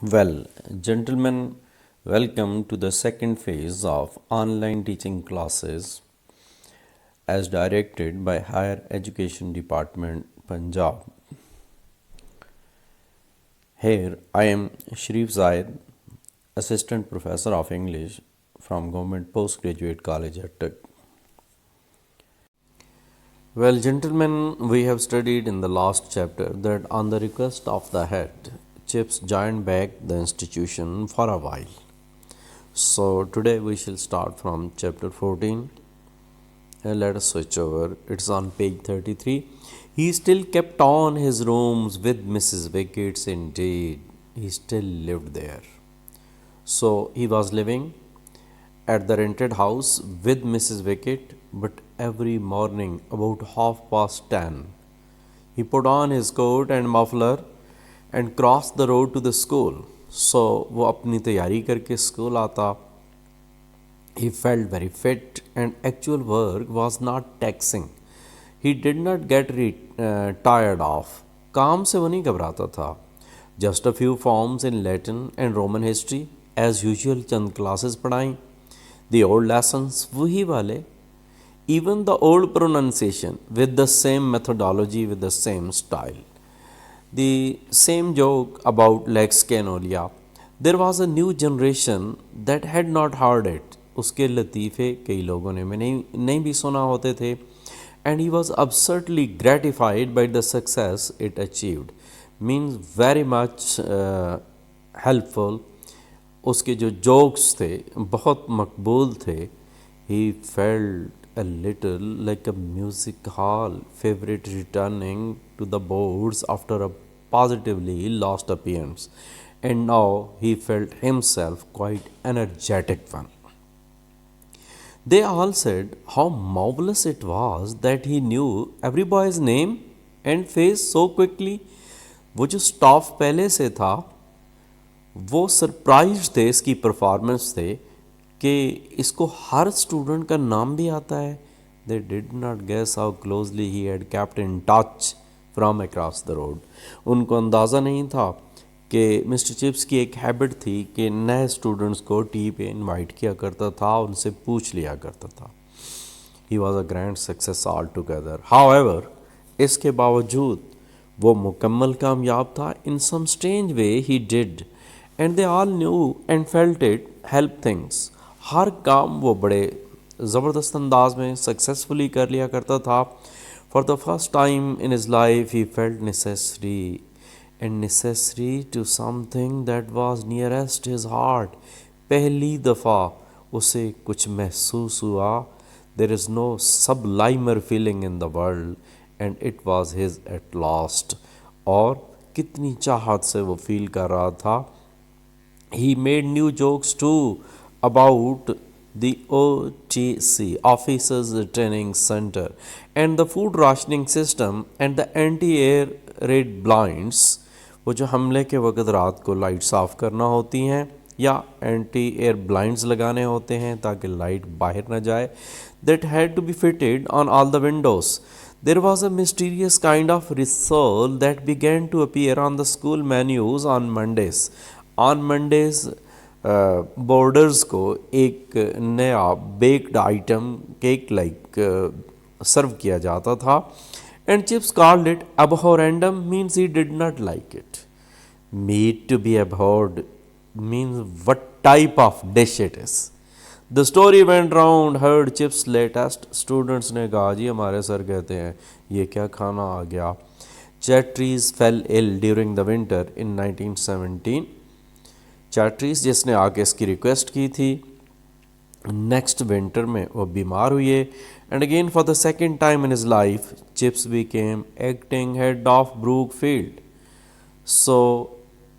Well, gentlemen, welcome to the second phase of online teaching classes as directed by Higher Education Department, Punjab. Here I am Sharif Zaid, Assistant Professor of English from Government Postgraduate College at Tug. Well, gentlemen, we have studied in the last chapter that on the request of the head, Chips joined back the institution for a while. So today we shall start from chapter 14 and let us switch over. It's on page 33. He still kept on his rooms with Mrs. Wickets, indeed. He still lived there. So he was living at the rented house with Mrs. Wicket, but every morning about 10:30, he put on his coat and muffler and crossed the road to the school. So वो अपनी तैयारी करके school आता. He felt very fit and actual work was not taxing. He did not get tired of. काम से वो नहीं घबराता था. Just a few forms in Latin and Roman history as usual Chand classes पढ़ाई. The old lessons वही वाले. Even the old pronunciation with the same methodology with the same style. The same joke about Lex Canolia. There was a new generation that had not heard it. उसके लतीफ़े कई लोगों ने मैं नहीं भी सुना होते थे. And he was absurdly gratified by the success it achieved. Means very much helpful. उसके जो jokes थे बहुत मकबूल थे. He felt a little like a music hall favorite returning to the boards after a positively lost appearance, and now he felt himself quite energetic one. They all said how marvelous it was that he knew every boy's name and face so quickly. वो जो staff पहले से था वो surprise थे इसकी performance थे कि इसको हर स्टूडेंट का नाम भी आता है. They did not guess how closely he had kept in touch from across the road. उनको अंदाज़ा नहीं था कि मिस्टर चिप्स की एक हैबिट थी कि नए स्टूडेंट्स को टी पे इनवाइट किया करता था, उनसे पूछ लिया करता था. He was a grand success all together. However, इसके बावजूद वो मुकम्मल कामयाब था. In some strange way he did and they all knew and felt it help things. हर काम वो बड़े ज़बरदस्त अंदाज में सक्सेसफुली कर लिया करता था. For the first time in his life he felt necessary and necessary to something that was nearest his heart. पहली दफ़ा उसे कुछ महसूस हुआ. There is no sublimer feeling in the world and it was his at last. और कितनी चाहत से वो फील कर रहा था. He made new jokes too about the OTC, Officers Training Center, and the food rationing system and the anti-air raid blinds. वो जो हमले के वक्त रात को लाइट साफ़ करना होती हैं या एंटी एयर ब्लाइंड्स लगाने होते हैं ताकि लाइट बाहर ना जाए. That had to be fitted on all the windows. There was a mysterious kind of ritual that began to appear on the school menus on Mondays. On Mondays, boarders को एक नया baked item cake like serve किया जाता था. And Chips called it abhorrendum, means he did not like it. Meat to be abhorred means what type of dish it is. The story went round, heard Chips latest. Students ने कहा जी हमारे sir कहते हैं ये क्या खाना आ गया. Chatteris fell ill during the winter in 1917. Chatteris जिसने आके इसकी रिक्वेस्ट की थी, नेक्स्ट विंटर में वो बीमार हुए. And again for the second time in his life Chips became acting head of Brookfield. So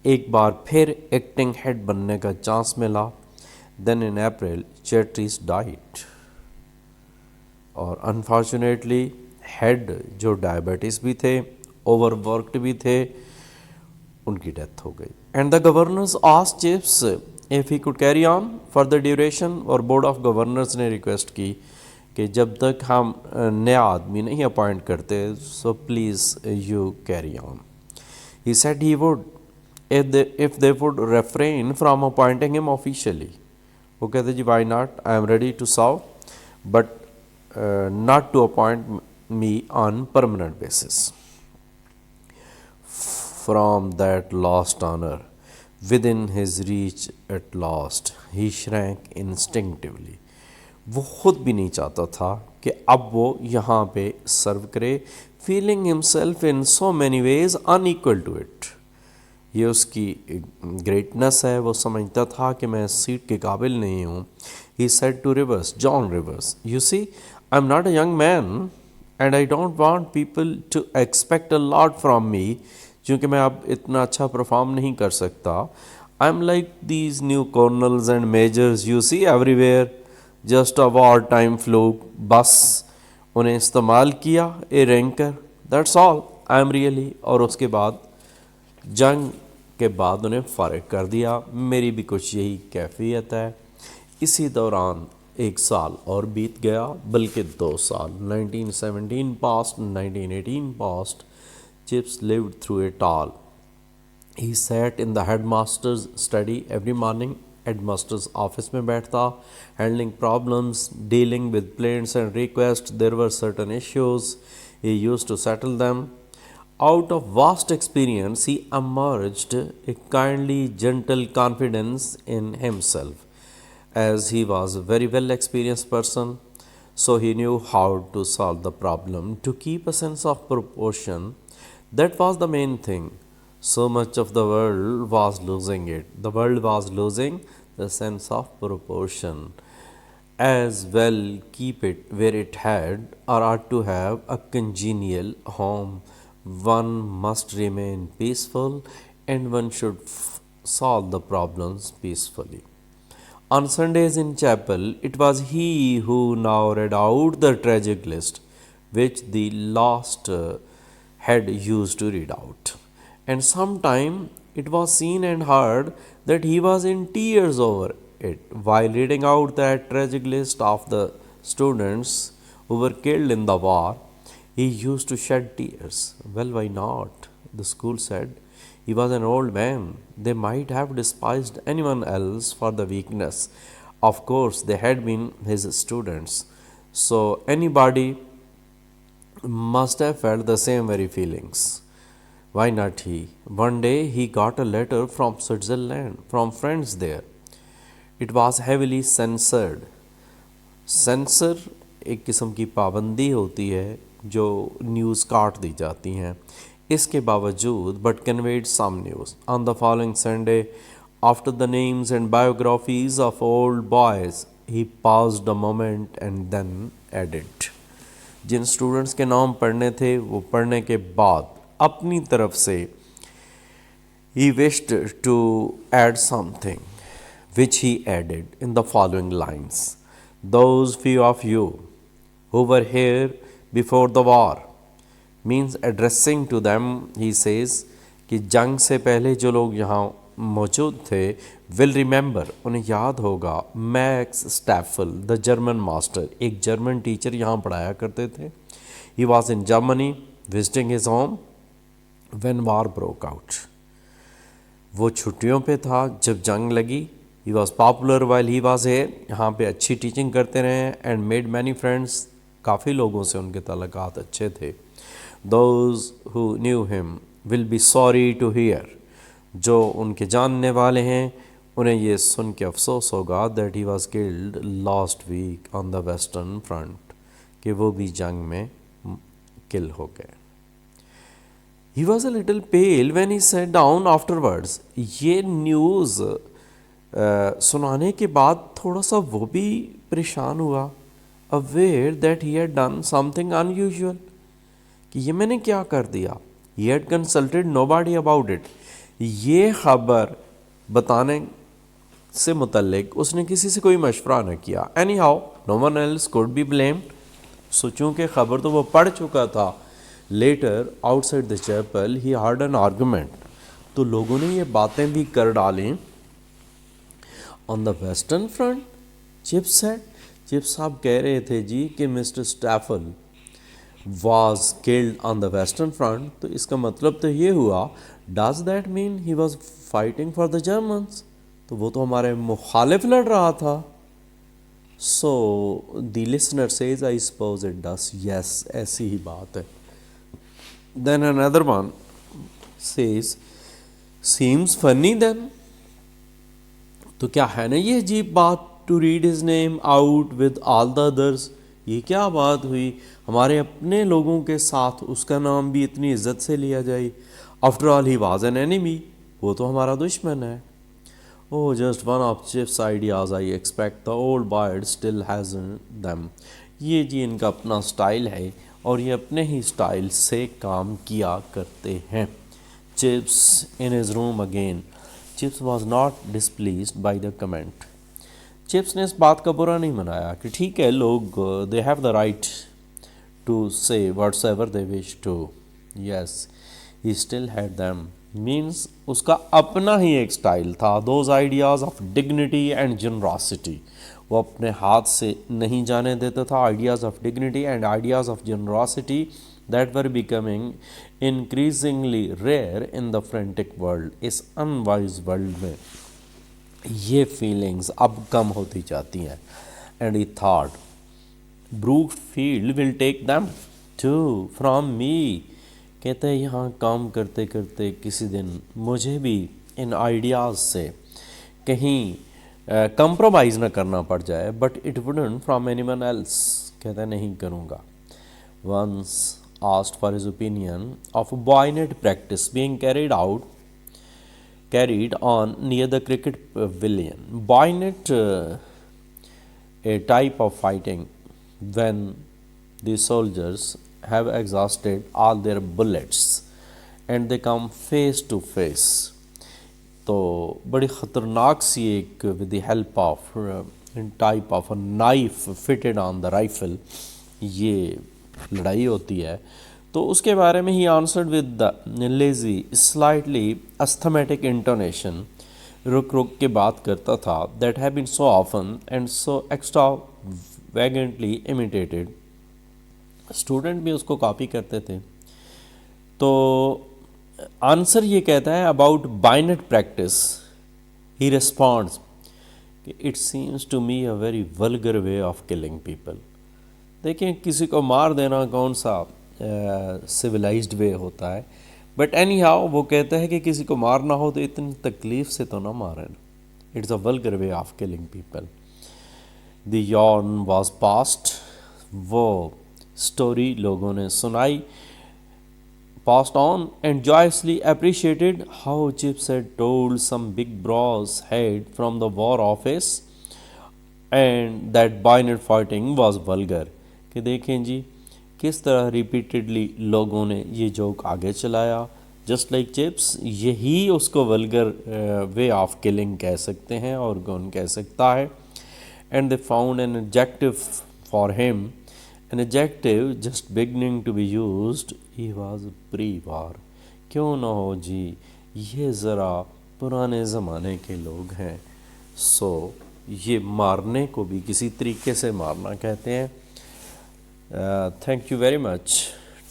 एक बार फिर एक्टिंग हेड बनने का चांस मिला. Then in April Chatteris died और अनफॉर्चुनेटली हेड जो डायबिटीज़ भी थे, ओवरवर्कड भी थे, उनकी डेथ हो गई. And the governors asked Chips if he could carry on for the duration. और बोर्ड ऑफ गवर्नर्स ने रिक्वेस्ट की कि जब तक हम नया आदमी नहीं अपॉइंट करते so please you carry on. He said he would if they would refrain from appointing him officially. वो कहते जी why not, I am ready to serve, but not to appoint me on permanent basis. From that lost honor within his reach at last, he shrank instinctively. वो खुद भी नहीं चाहता था कि अब वो यहाँ पे सर्व करे, feeling himself in so many ways unequal to it. ये उसकी ग्रेटनेस है, वो समझता था कि मैं सीट के काबिल नहीं हूँ. He said to Rivers, John Rivers, you see I am not a young man and I don't want people to expect a lot from me, क्योंकि मैं अब इतना अच्छा परफॉर्म नहीं कर सकता. I am like these new colonels and majors you see everywhere, just a war time fluke. बस उन्हें इस्तेमाल किया a ranker, that's all, I am really. और उसके बाद जंग के बाद उन्हें फ़ारिग कर दिया. मेरी भी कुछ यही कैफियत है. इसी दौरान एक साल और बीत गया, बल्कि 2 साल. 1917 passed, 1918 passed. Chips lived through it all. He sat in the headmaster's study every morning. Headmaster's office में बैठता, handling problems, dealing with complaints and request. There were certain issues, he used to settle them. Out of vast experience, he emerged a kindly, gentle confidence in himself, as he was a very well experienced person. So he knew how to solve the problem, to keep a sense of proportion. That was the main thing. So much of the world was losing it. The world was losing the sense of proportion. As well keep it where it had or ought to have a congenial home. One must remain peaceful and one should solve the problems peacefully. On Sundays in chapel, it was he who now read out the tragic list which the lost had used to read out. And sometime it was seen and heard that he was in tears over it while reading out that tragic list of the students who were killed in the war. He used to shed tears. Well, why not? The school said. He was an old man. They might have despised anyone else for the weakness. Of course, they had been his students. So anybody must have felt the same very feelings. Why not he? One day he got a letter from Switzerland, from friends there. It was heavily censored. Sensor एक किस्म की पाबंदी होती है जो news काट दी जाती हैं. इसके बावजूद but conveyed some news. On the following Sunday, after the names and biographies of old boys, he paused a moment and then added. जिन स्टूडेंट्स के नाम पढ़ने थे वो पढ़ने के बाद अपनी तरफ से he wished to add something, which he added in the following lines. Those few of you who were here before the war, means addressing to them, he says कि जंग से पहले जो लोग यहाँ मौजूद थे, will remember, उन्हें याद होगा, मैक्स स्टैफल द जर्मन मास्टर, एक जर्मन टीचर यहाँ पढ़ाया करते थे. He was in Germany visiting his home when war broke out. वो छुट्टियों पे था जब जंग लगी. He was popular while he was here. यहाँ पे अच्छी टीचिंग करते रहे and made many friends. काफ़ी लोगों से उनके ताल्लुकात अच्छे थे. Those who knew him will be sorry to hear. जो उनके जानने वाले हैं उन्हें ये सुन के अफसोस होगा that he was killed last week on the western front, कि वो भी जंग में किल हो गए. He was a little pale when he sat down afterwards. ये न्यूज़ सुनाने के बाद थोड़ा सा वो भी परेशान हुआ. Aware that he had done something unusual, कि ये मैंने क्या कर दिया. He had consulted nobody about it. ये खबर बताने से मुतल्लिक उसने किसी से कोई मशवरा न किया. Anyhow, no one else could be blamed. So चूँकि खबर तो वो पढ़ चुका था. Later, outside the chapel, he heard an argument. तो लोगों ने ये बातें भी कर डाली. On the western front, Chips said. Chips साहब कह रहे थे जी कि mister स्टैफल was killed on the western front. तो इसका मतलब तो ये हुआ does that mean he was fighting for the Germans? तो वो तो हमारे मुखालिफ लड़ रहा था। So the listener says I suppose it does, yes ऐसी ही बात है। Then another one says seems funny then, तो क्या है ना ये अजीब बात, to read his name out with all the others, ये क्या बात हुई हमारे अपने लोगों के साथ उसका नाम भी इतनी इज्जत से लिया जाए। After all he was an enemy, वो तो हमारा दुश्मन है। Oh just one of Chips ideas, I expect the old boy still has them. ये जी इनका अपना स्टाइल है और ये अपने ही स्टाइल से काम किया करते हैं। Chips in his room again, Chips was not displeased by the comment. Chips ने इस बात का बुरा नहीं मनाया कि ठीक है लोग, they have the right to say whatsoever they wish to. Yes he still had them, means उसका अपना ही एक स्टाइल था। Those ideas of dignity and generosity, वो अपने हाथ से नहीं जाने देता था। Ideas of dignity and ideas of generosity that were becoming increasingly rare in the frantic world, इस अनवाइज वर्ल्ड में ये फीलिंग्स अब कम होती जाती हैं। And he thought Brookfield will take them too from me, कहते हैं यहाँ काम करते करते किसी दिन मुझे भी इन आइडियाज़ से कहीं कंप्रोमाइज़ ना करना पड़ जाए, but it wouldn't from anyone else, कहते नहीं करूँगा। Once asked for his opinion of bayonet practice being carried on near the cricket pavilion. Bayonet, a type of fighting when the soldiers have exhausted all their bullets and they come face to face. तो बड़ी ख़तरनाक सी एक with the help of type of a knife fitted on the rifle ये लड़ाई होती है। तो उसके बारे में he answered with the lazy slightly asthmatic intonation, रुक रुक के बात करता था, that have been so often and so extravagantly imitated. Student भी उसको कॉपी करते थे। तो आंसर ये कहता है about bayonet practice, he responds it seems to me a very vulgar way of killing people. देखिए किसी को मार देना कौन सा सिविलाइज्ड वे होता है, बट एनी हाउ वो कहता है कि किसी को मारना हो तो इतनी तकलीफ से तो ना मारें, it's a vulgar way of killing people. The yarn was passed, वो स्टोरी लोगों ने सुनाई, passed on and joyously appreciated how Chips had told some big bros head from the war office and that bayonet fighting was vulgar। कि देखें जी किस तरह repeatedly लोगों ने ये जोक आगे चलाया। जस्ट लाइक चिप्स, यही उसको वल्गर वे ऑफ किलिंग कह सकते हैं और गन कह सकता है। And they found an adjective for him, an adjective just beginning to be used, he was pre-war. क्यों ना हो जी, ये ज़रा पुराने ज़माने के लोग हैं। सो ये मारने को भी किसी तरीके से मारना कहते हैं। Thank you very much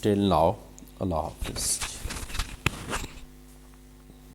till now, Allah हाफिज़।